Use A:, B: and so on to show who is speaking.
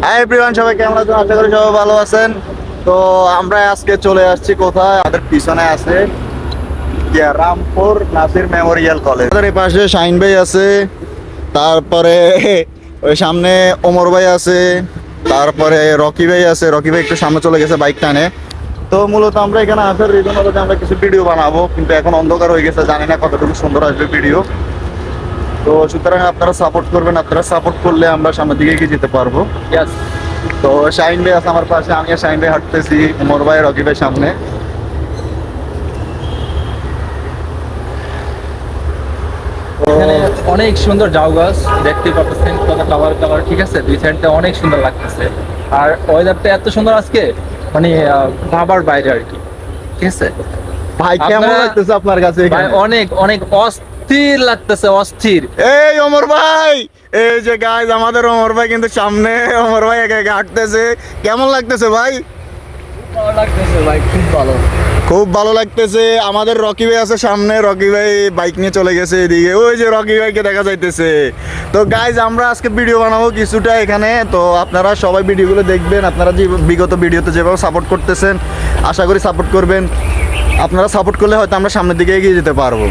A: Hi everyone, সবাই কেমন আছেন? আশা করি সবাই ভালো আছেন। তো আমরা আজকে চলে আসছি কোথায়? আমাদের পিছনে আছে রামপুর নাসির মেমোরিয়াল কলেজ। আমাদের এই পাশে শাহিন ভাই আছে, তারপরে ওই সামনে ওমর ভাই আছে, তারপরে রকি ভাই আছে। রকি ভাই একটু সামনে চলে গেছে বাইক টানে। তো মূলত আমরা এখানে আসার রিজন হলো যে আমরা কিছু ভিডিও বানাবো, কিন্তু এখন অন্ধকার হয়ে গেছে, জানি না কতটুকু সুন্দর আসবে ভিডিও। তো সুতরাং আপনারা সাপোর্ট করবেন, আপনারা সাপোর্ট করলে আমরা সামনের দিকে এগিয়ে যেতে পারবো।
B: Yes.
A: তো শাহিন ভাই আছে আমার পাশে, আমি আর শাহিন ভাই হাঁটতেছি, ওমর ভাই রকি ভাই সামনে।
B: এখানে অনেক সুন্দর জাউ গাছ দেখতে পাচ্ছেন, কত কালার কালার, ঠিক আছে, দুই সাইডটা অনেক সুন্দর লাগতেছে। আর ওয়েদারটা এত সুন্দর আজকে, মানে ভাবার বাইরে আর কি, ঠিক আছে।
A: ভাই কেমন
B: আপনারা-
A: লাগতেছে আপনার কাছে
B: ভাই
A: এখানে?
B: অনেক অনেক অস্থির লাগতেছে, অস্থির।
A: এই ওমর ভাই, এই যে গাইজ আমাদের ওমর ভাই কিন্তু সামনে। ওমর ভাই একা একা হাঁটতেছে, কেমন লাগতেছে ভাই?
B: ভালো লাগতেছে ভাই, খুব ভালো।
A: খুব ভালো লাগতেছে। আমাদের রকি ভাই আছে সামনে, রকি ভাই বাইক নিয়ে চলে গেছে এদিকে, ওই যে রকি ভাইকে দেখা যাইতেছে। তো গাইজ আমরা আজকে ভিডিও বানাবো কিছুটা এখানে, তো আপনারা সবাই ভিডিওগুলো দেখবেন। আপনারা যে বিগত ভিডিওতে যেভাবে সাপোর্ট করতেছেন, আশা করি সাপোর্ট করবেন। আপনারা সাপোর্ট করলে হয়তো আমরা সামনের দিকে এগিয়ে যেতে পারবো।